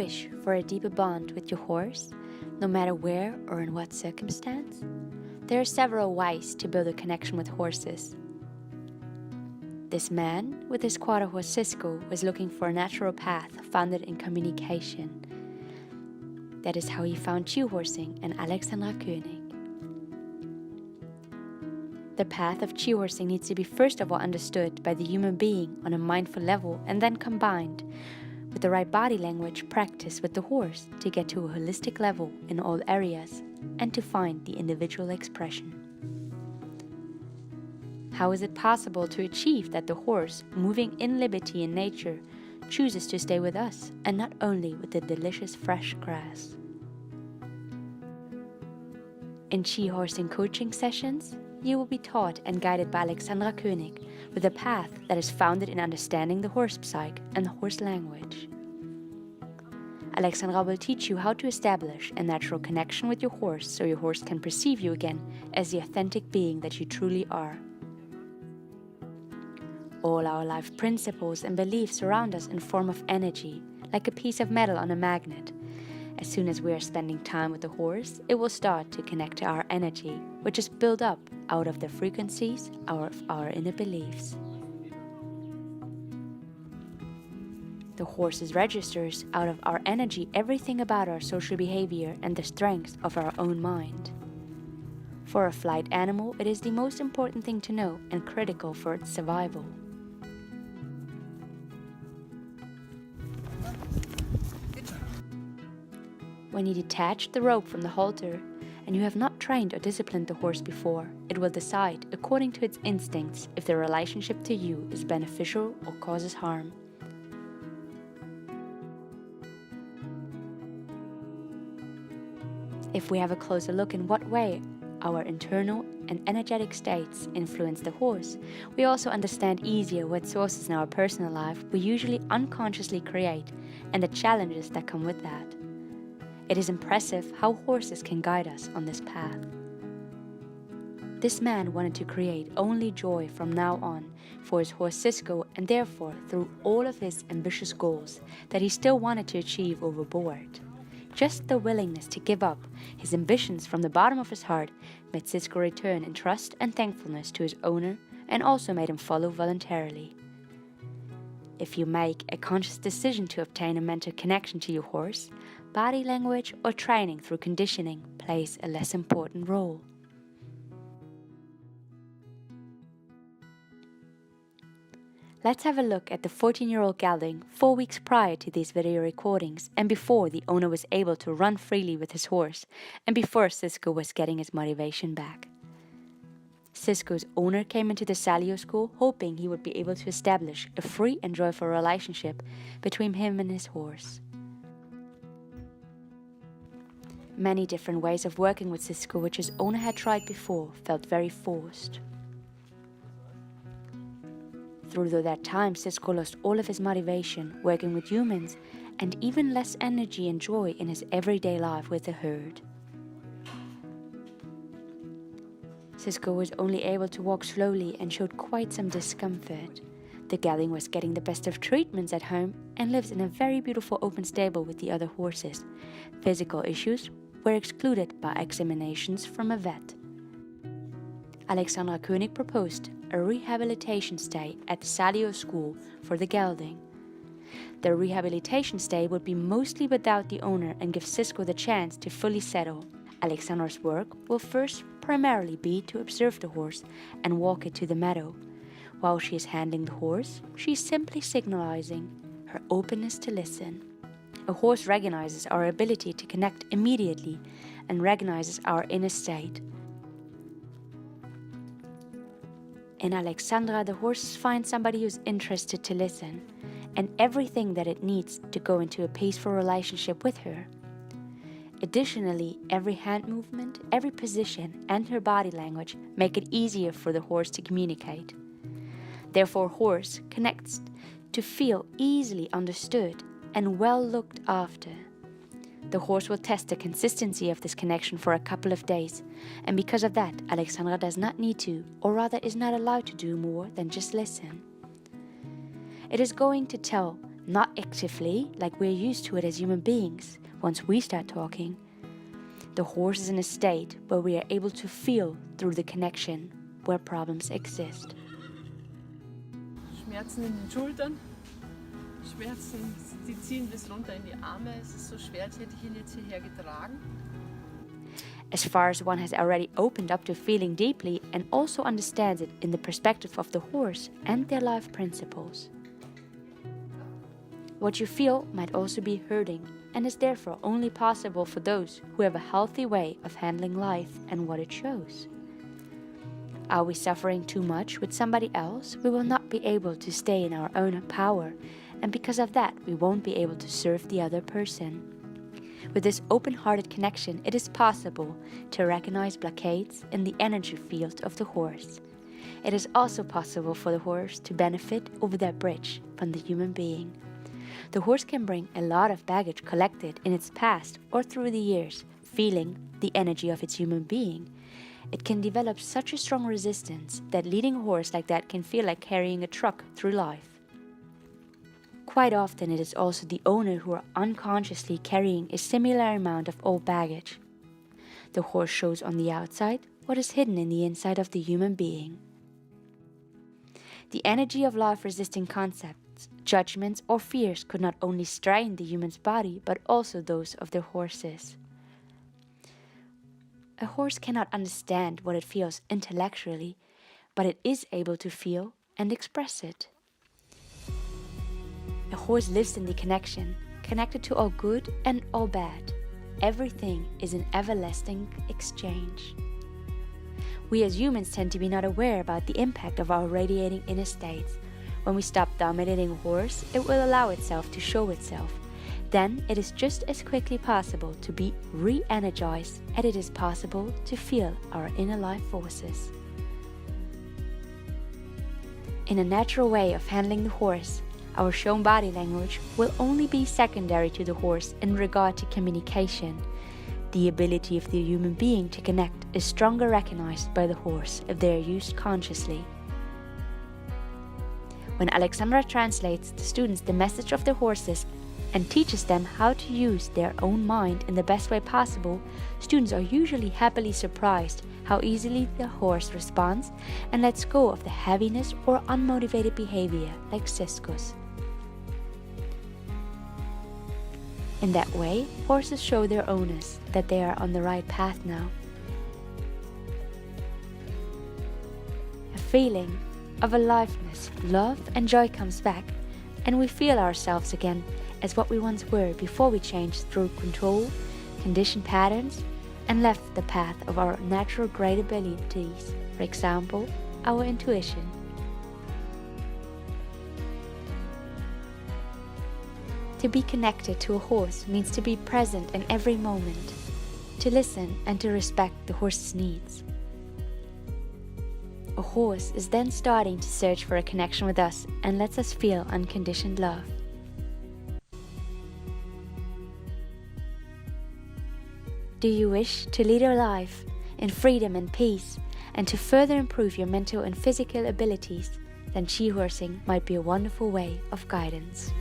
wish for a deeper bond with your horse, no matter where or in what circumstance? There are several ways to build a connection with horses. This man, with his quarter horse Cisco, was looking for a natural path founded in communication. That is how he found shoe horsing and Alexandra König. The path of shoe horsing needs to be first of all understood by the human being on a mindful level and then combined with the right body language practice with the horse to get to a holistic level in all areas and to find the individual expression. How is it possible to achieve that the horse, moving in liberty in nature, chooses to stay with us and not only with the delicious fresh grass? In shoe horsing coaching sessions, you will be taught and guided by Alexandra König with a path that is founded in understanding the horse psyche and the horse language. Alexandra will teach you how to establish a natural connection with your horse so your horse can perceive you again as the authentic being that you truly are. All our life principles and beliefs surround us in form of energy, like a piece of metal on a magnet. As soon as we are spending time with the horse, it will start to connect to our energy, which is built up out of the frequencies of our inner beliefs. The horse registers out of our energy everything about our social behavior and the strengths of our own mind. For a flight animal, it is the most important thing to know and critical for its survival. When you detach the rope from the halter and you have not trained or disciplined the horse before, it will decide, according to its instincts, if the relationship to you is beneficial or causes harm. If we have a closer look in what way our internal and energetic states influence the horse, we also understand easier what sources in our personal life we usually unconsciously create and the challenges that come with that. It is impressive how horses can guide us on this path. This man wanted to create only joy from now on for his horse Cisco, and therefore through all of his ambitious goals that he still wanted to achieve overboard. Just the willingness to give up his ambitions from the bottom of his heart made Cisco return in trust and thankfulness to his owner and also made him follow voluntarily. If you make a conscious decision to obtain a mental connection to your horse, body language or training through conditioning plays a less important role. Let's have a look at the 14-year-old gelding 4 weeks prior to these video recordings and before the owner was able to run freely with his horse and before Cisco was getting his motivation back. Cisco's owner came into the Salio school hoping he would be able to establish a free and joyful relationship between him and his horse. Many different ways of working with Cisco which his owner had tried before felt very forced. Through that time, Cisco lost all of his motivation working with humans and even less energy and joy in his everyday life with the herd. Cisco was only able to walk slowly and showed quite some discomfort. The gelding was getting the best of treatments at home and lives in a very beautiful open stable with the other horses. Physical issues were excluded by examinations from a vet. Alexandra König proposed a rehabilitation stay at the Salio school for the gelding. The rehabilitation stay would be mostly without the owner and give Cisco the chance to fully settle. Alexandra's work will first primarily be to observe the horse and walk it to the meadow. While she is handling the horse, she is simply signalizing her openness to listen. A horse recognizes our ability to connect immediately and recognizes our inner state. In Alexandra, the horses find somebody who's interested to listen and everything that it needs to go into a peaceful relationship with her. Additionally, every hand movement, every position, and her body language make it easier for the horse to communicate. Therefore, horse connects to feel easily understood and well looked after. The horse will test the consistency of this connection for a couple of days, and because of that, Alexandra does not need to, or rather is not allowed to do more than just listen. It is going to tell not actively like we're used to it as human beings once we start talking. The horse is in a state where we are able to feel through the connection where problems exist. Schmerzen in den Schultern, Schmerzen, die ziehen bis runter in die Arme. Es ist so schwer, als hätte ich ihn jetzt hierher getragen. As far as one has already opened up to feeling deeply and also understands it in the perspective of the horse and their life principles. What you feel might also be hurting and is therefore only possible for those who have a healthy way of handling life and what it shows. Are we suffering too much with somebody else? We will not be able to stay in our own power, and because of that, we won't be able to serve the other person. With this open-hearted connection, it is possible to recognize blockades in the energy field of the horse. It is also possible for the horse to benefit over that bridge from the human being. The horse can bring a lot of baggage collected in its past or through the years, feeling the energy of its human being. It can develop such a strong resistance that leading a horse like that can feel like carrying a truck through life. Quite often it is also the owner who are unconsciously carrying a similar amount of old baggage. The horse shows on the outside what is hidden in the inside of the human being. The energy of life-resisting concepts, judgments or fears could not only strain the human's body but also those of their horses. A horse cannot understand what it feels intellectually, but it is able to feel and express it. A horse lives in the connection, connected to all good and all bad. Everything is an everlasting exchange. We as humans tend to be not aware about the impact of our radiating inner states. When we stop dominating a horse, it will allow itself to show itself. Then it is just as quickly possible to be re-energized as it is possible to feel our inner life forces. In a natural way of handling the horse, our shown body language will only be secondary to the horse in regard to communication. The ability of the human being to connect is stronger recognized by the horse if they are used consciously. When Alexandra translates to students the message of the horses and teaches them how to use their own mind in the best way possible, students are usually happily surprised how easily the horse responds and lets go of the heaviness or unmotivated behavior like Cisco's. In that way, horses show their owners that they are on the right path now. A feeling of aliveness, love and joy comes back, and we feel ourselves again as what we once were before we changed through control, conditioned patterns, and left the path of our natural great abilities, for example, our intuition. To be connected to a horse means to be present in every moment, to listen and to respect the horse's needs. A horse is then starting to search for a connection with us and lets us feel unconditioned love. Do you wish to lead a life in freedom and peace and to further improve your mental and physical abilities? Then she-horsing might be a wonderful way of guidance.